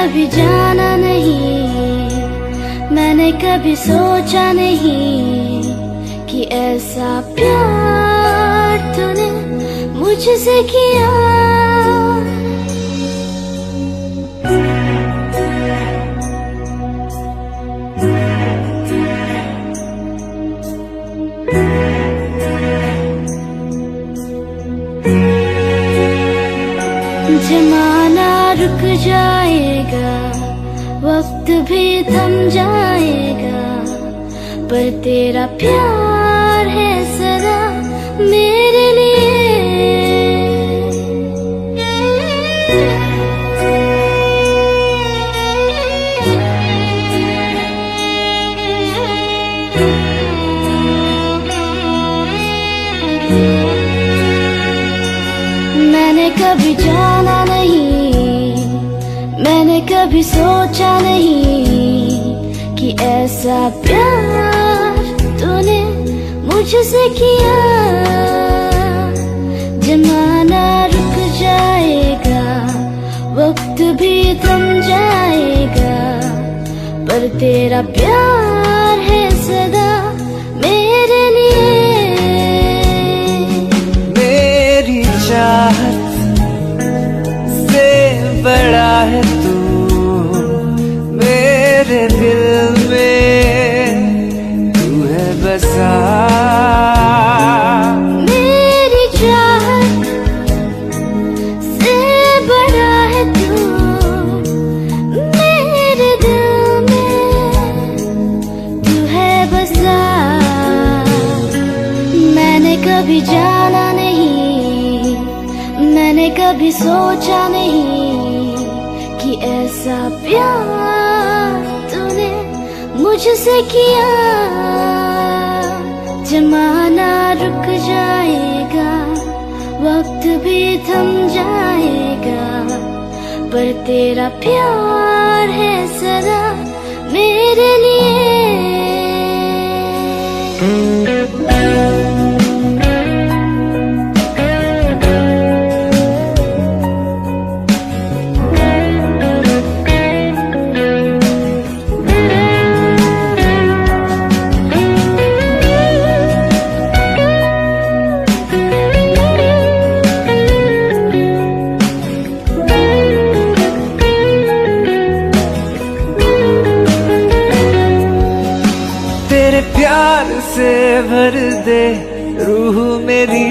कभी जाना नहीं, मैंने कभी सोचा नहीं कि ऐसा प्यार तूने मुझसे किया। जमाना रुक जाएगा, वक्त भी थम जाएगा, पर तेरा प्यार है सदा मेरे लिए। मैंने कभी जाना नहीं, मैंने कभी सोचा नहीं कि ऐसा प्यार तूने मुझसे किया। जमाना रुक जाएगा, वक्त भी थम जाएगा, पर तेरा प्यार है सदा मेरे लिए। मेरी चाहत से बड़ा है तू, मेरे दिल में तू है बसा। मेरी चाहत से बड़ा है तू, मेरे दिल में तू है बसा। मैंने कभी जाना नहीं, मैंने कभी सोचा नहीं कि ऐसा प्यार तूने मुझसे किया। जमाना रुक जाएगा, वक्त भी थम जाएगा, पर तेरा प्यार है सदा मेरे लिए। प्यार से भर दे रूह मेरी,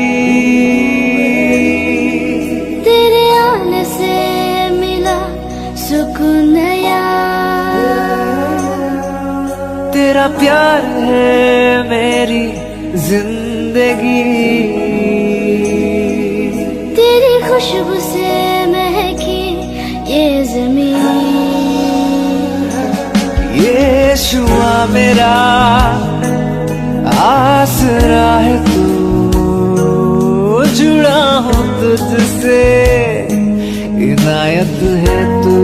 तेरे आने से मिला सुकून नया। तेरा प्यार है मेरी जिंदगी, तेरी खुशबू से महकी ये ज़मीन। यीशुआ मेरा आसरा है तू, जुड़ा हूँ तुझसे, इनायत है तू।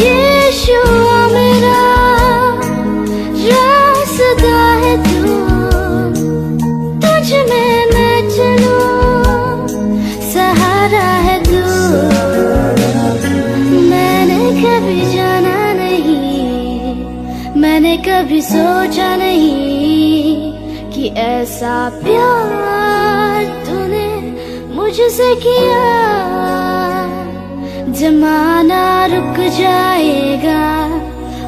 यीशुआ मेरा रास्ता है तू, तुझ में मैं चलूं, सहारा है तू। मैंने कभी जाना नहीं, मैंने कभी सोचा नहीं कि ऐसा प्यार तूने मुझसे किया। जमाना रुक जाएगा,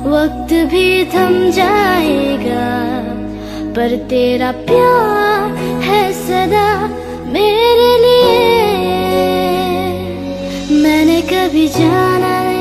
वक्त भी थम जाएगा, पर तेरा प्यार है सदा मेरे लिए। मैंने कभी जाना नहीं।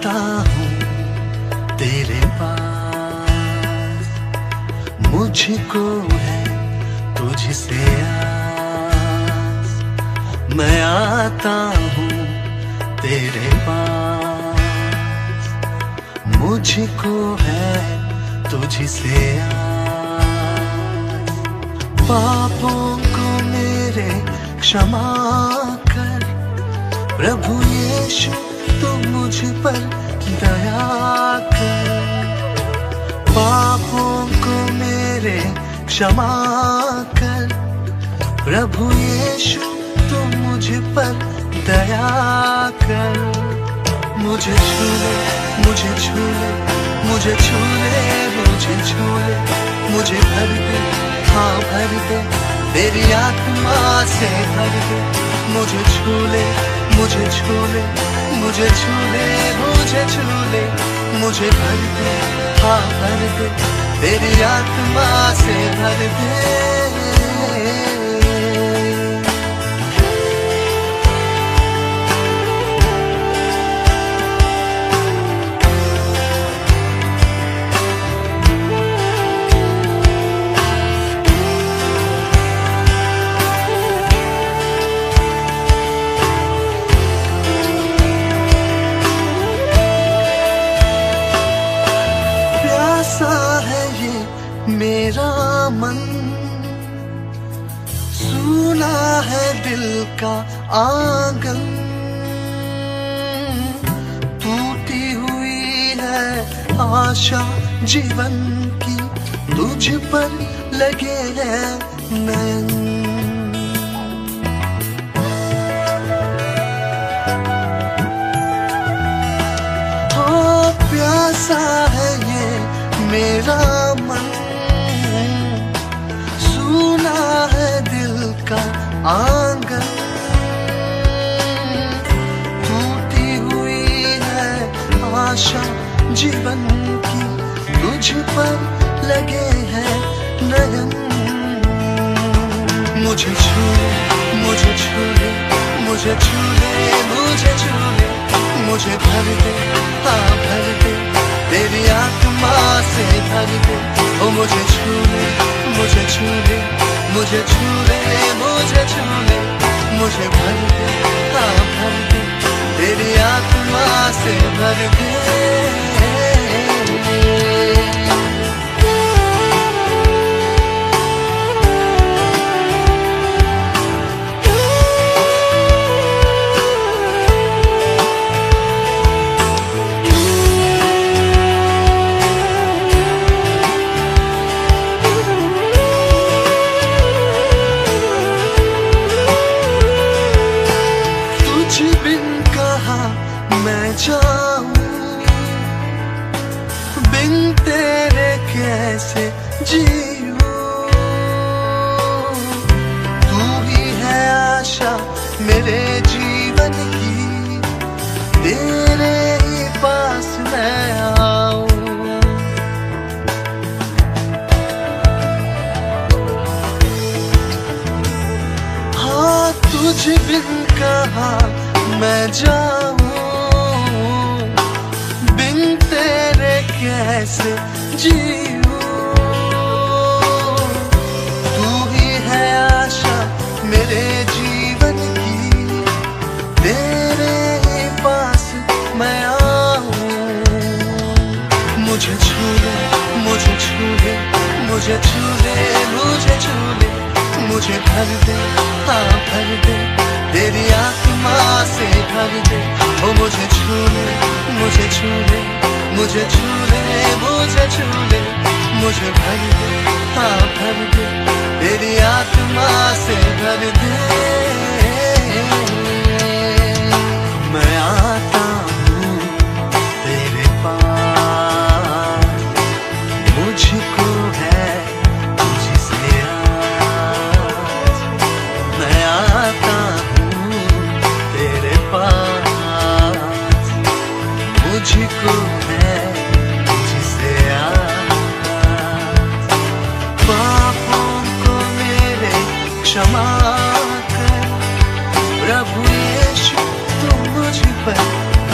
आता हूँ तेरे पास, मुझको है तुझसे आस। मैं आता हूँ तेरे पास, मुझको है तुझसे आस। पापों को मेरे क्षमा कर प्रभु यीशु, तू मुझ पर दया कर। पापों को मेरे क्षमा कर प्रभु यीशु, तू मुझ पर दया कर। मुझे छू ले, मुझे छू ले, मुझे छू ले, मुझे छू ले, मुझे भर दे, हाँ भर दे, तेरी आत्मा से भर दे। मुझे छू ले, मुझे छू ले, मुझे छू ले, मुझे छू ले, मुझे भर दे, हाँ भर दे, तेरी आत्मा से भर दे। मेरा मन सुना है दिल का आंगन, टूटी हुई है आशा जीवन की, तुझ पर लगे हैं नयन। हाँ प्यासा है ये मेरा मन, सुना है दिल का आंगन, टूटी हुई है आशा जीवन की, तुझ पर लगे हैं नयन। मुझे छू ले, मुझे छू ले, मुझे छू ले, मुझे छू ले, मुझे भर दे, हाँ भर दे, तेरी आत्मा से भर दे। ओ मुझे छू ले, मुझे छू ले, मुझे छू ले, मुझे छू ले, मुझे भर दे, हाँ भर दे, तेरी आत्मा से भर दे। मैं जाऊं बिन तेरे कैसे जीऊं, तू ही है आशा मेरे जीवन की, तेरे ही पास मैं आऊं। हाँ तुझ बिन कहाँ मैं जाऊं, कैसे जीऊं, तू ही है आशा मेरे जीवन की, तेरे ही पास मैं आऊं। मुझे छू ले, मुझे छू ले, मुझे छू ले, मुझे छू ले, मुझे भर दे, हाँ भर दे, तेरी आत्मा से भर दे। ओ मुझे छू ले, मुझे छू ले, मुझे छू ले, मुझे छू ले, मुझे भर दे, हाँ भर दे, तेरी आत्मा से भर दे। मैं आता हूँ तेरे पास, मुझको है तुझसे आस। मैं आता हूँ तेरे पास, मुझको है तुझसे आस। पापों को मेरे क्षमा कर प्रभु यीशु, तू मुझ पर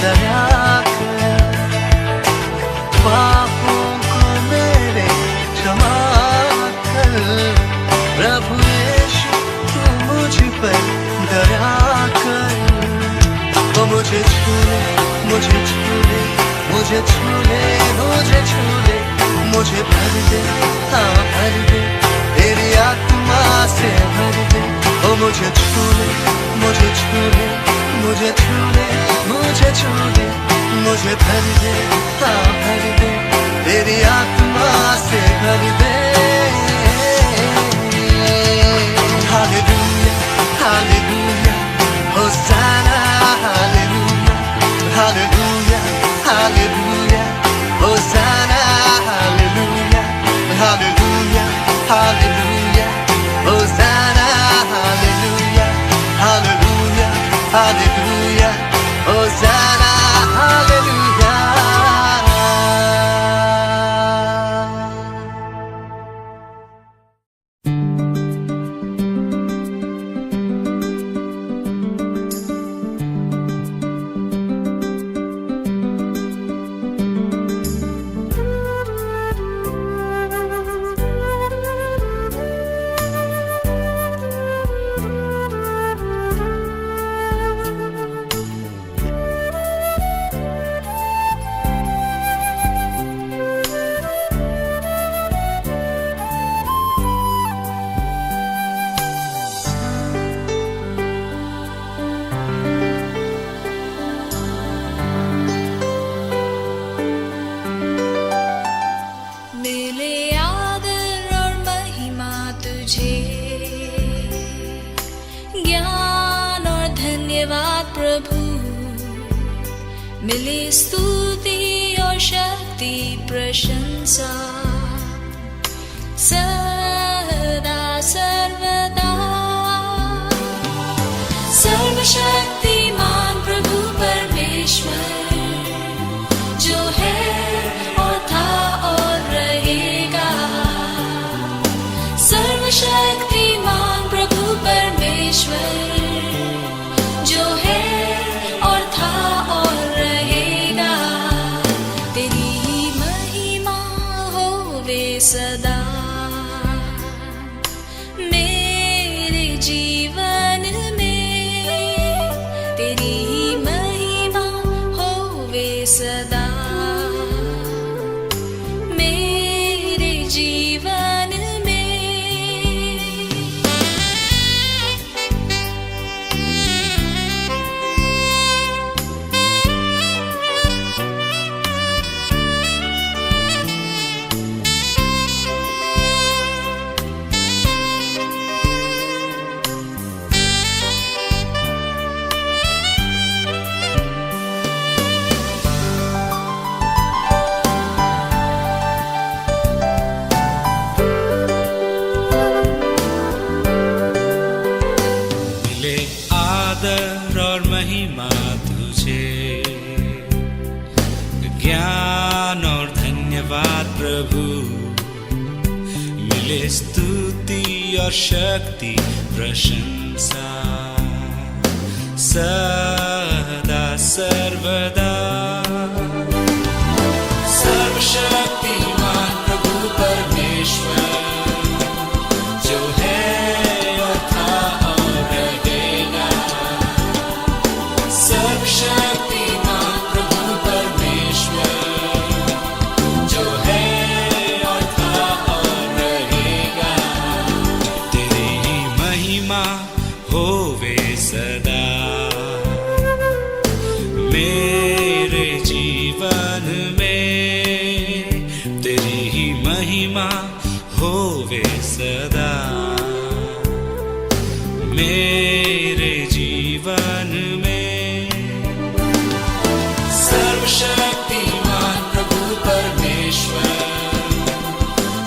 दया कर। पापों को मेरे क्षमा कर। प्रभु यीशु तू मुझ पर दया कर। वो मुझे छू ले, मुझे छू ले, मुझे छू ले, मुझे छू ले, मुझे भर दे, हाँ भर दे, तेरी आत्मा से भर दे। वो मुझे छू ले, मुझे छू ले, मुझे छू ले, मुझे छू ले, मुझे भर दे, हाँ भर दे, तेरी आत्मा से भर दे। हालेलुया, हालेलुया, होसाना, हालेलुया, हालेलुया, हालेलुया, होसाना, हालेलुया, हालेलुया, हालेलुया, होसाना, हालेलुया, हालेलुया, हालेलुया, होसाना, हालेलुया। मिले आदर और महिमा तुझे, ज्ञान और धन्यवाद प्रभु। मिले स्तुति और शक्ति प्रशंसा सदा सर्वदा। सर्वशक्तिमान प्रभु परमेश्वर जो है और था और रहेगा। सर्वशक्तिमान प्रभु परमेश्वर जो है और था और रहेगा। तेरी महिमा होवे सदा मेरे जीवन में। तेरी महिमा होवे सदा मेरे जीवन में। मिले आदर और महिमा तुझे, ज्ञान और धन्यवाद प्रभु। मिले स्तुति और शक्ति प्रशंसा सदा सर्वदा। सर्वशक्तिमान प्रभु परमेश्वर जो है और था और रहेगा। सर्वशक्तिमान प्रभु परमेश्वर जो है और था और रहेगा। तेरी महिमा होवे सदा मेरे जीवन में। तेरी ही महिमा होवे सदा मेरे जीवन में। सर्वशक्तिमान प्रभु परमेश्वर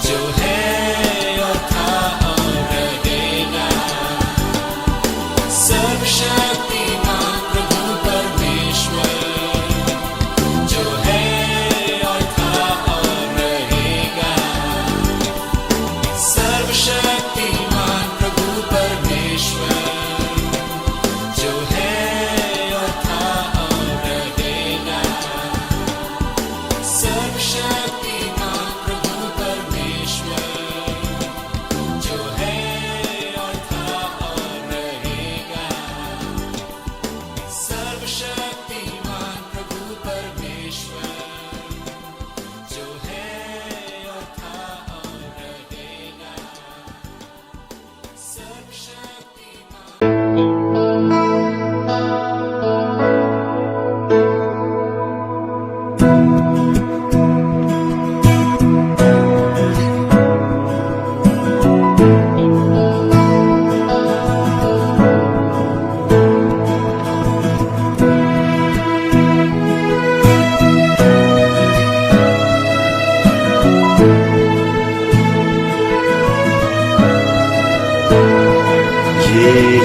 जो है और था और रहेगा। सर्वशक्तिमान प्रभु परमेश्वर जो है और था और रहेगा। सर्वशक्तिमान प्रभु परमेश्वर जो है और था और रहेगा। सर्वशक्तिमान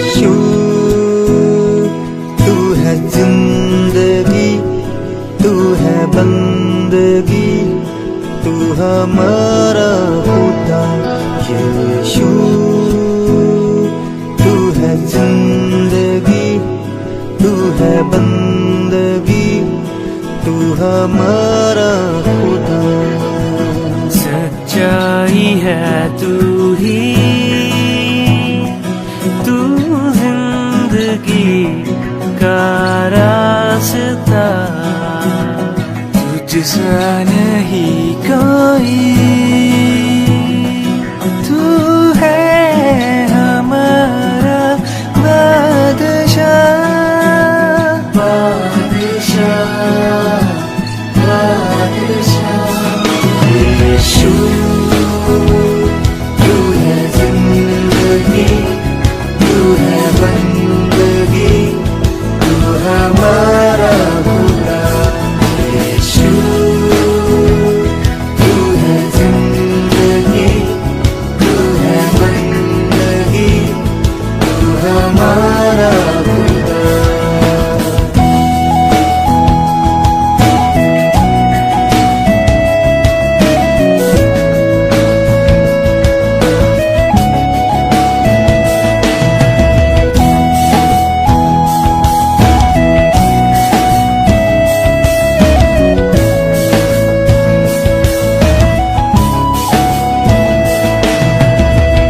यीशु तू है जिंदगी, तू है बंदगी, तू हमारा खुदा। यीशु तू है जिंदगी, तू है बंदगी, तू हमारा खुदा। सच्चाई है तू ही, तू जिंदगी का रास्ता, तुझसा नहीं कोई, तू है हमारा बादशाह, बादशाह, बादशाह। यीशु तू है जिंदगी, तू है बंदगी, तू हमारा खुदा। यीशु तू है जिंदगी, तू है बंदगी, तू हमारा खुदा।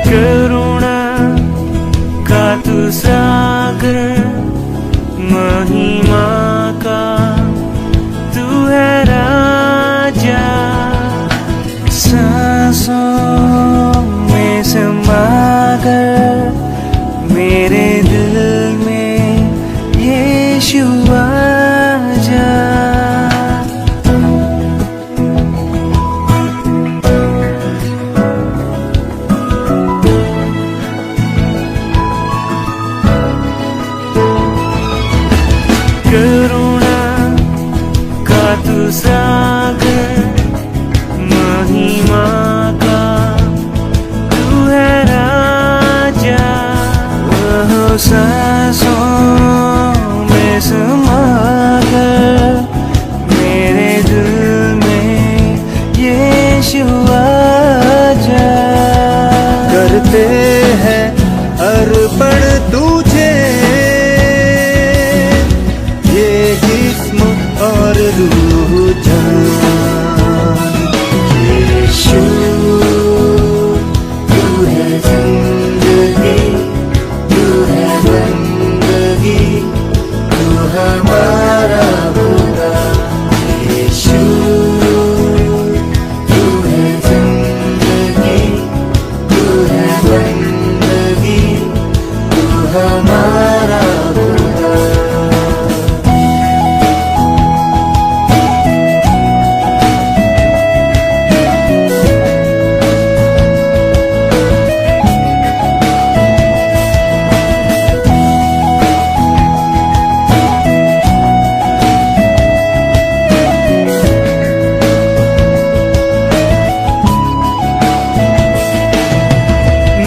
करुणा का तू सागर, महिमा का तू है राजा, सांसों में समाकर मेरे दिल में यीशु आजा। करुणा का तू सागर, महिमा का तू है राजा, वह सांसों में समाकर मेरे दिल में यीशु आजा। करते हैं अर्पण तुझे ये जिस्म और रूह जान। यीशु तू है जिंदगी, तू है बंदगी, तू हमारा खुदा। यीशु तू है जिंदगी, तू है बंदगी, तू हमारा खुदा।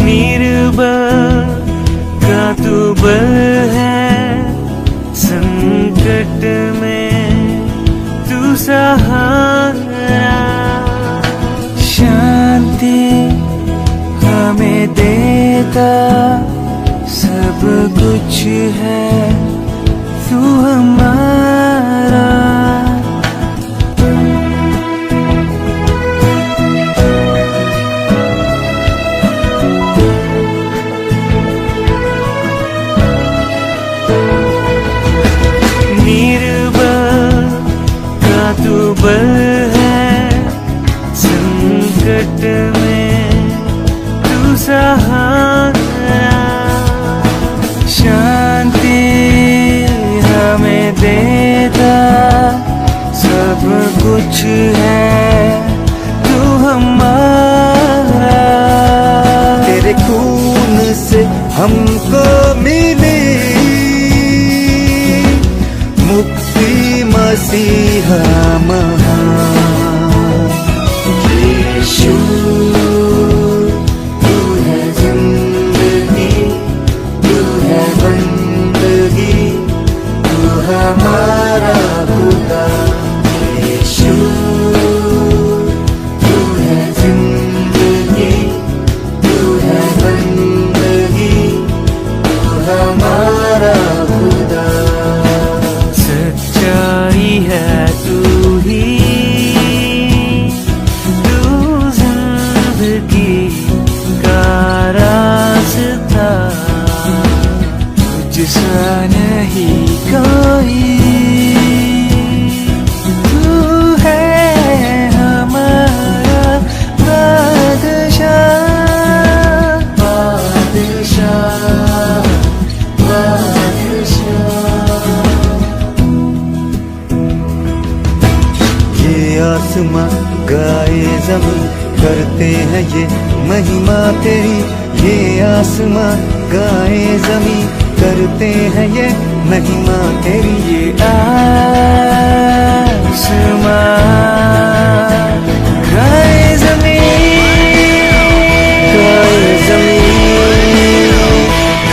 निर्बल का तू बल है, संकट में तू सहारा, शांति हमें देता सब कुछ है तू हमारा। निर्बल का तू बल है, संकट में तू सहारा, शांति हमें देता सब कुछ है तू हमारा। तेरे खून से हमको मिली मुक्ति, मसीहा महान। यीशु तू है जिंदगी, तू है तुझसा नहीं कोई, तू है हमारा बादशाह, बादशाह, बादशाह। ये आसमां गाए ज़मीं करते हैं ये महिमा तेरी, ये आसमां गाए ज़मीं करते हैं ये महिमा तेरी। ये आसमां गाए ज़मीं, गाए ज़मीं,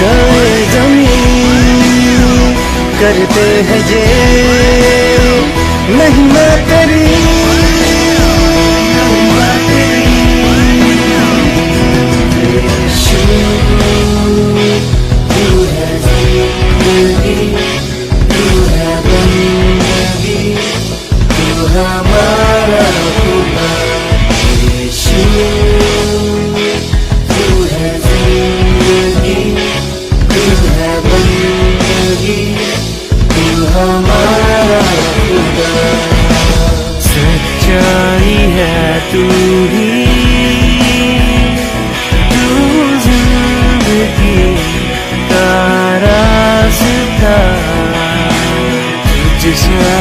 गाए ज़मीं करते हैं ये महिमा तेरी, महिमा तेरी। यीशु तू है ज़िंदगी, तू है बंदगी, तू हमारा खुदा। यीशु तू है ज़िंदगी, तू है बंदगी, तू हमारा खुदा। सच्चाई है तू ही, तू जिंदगी का रास्ता, तुझसा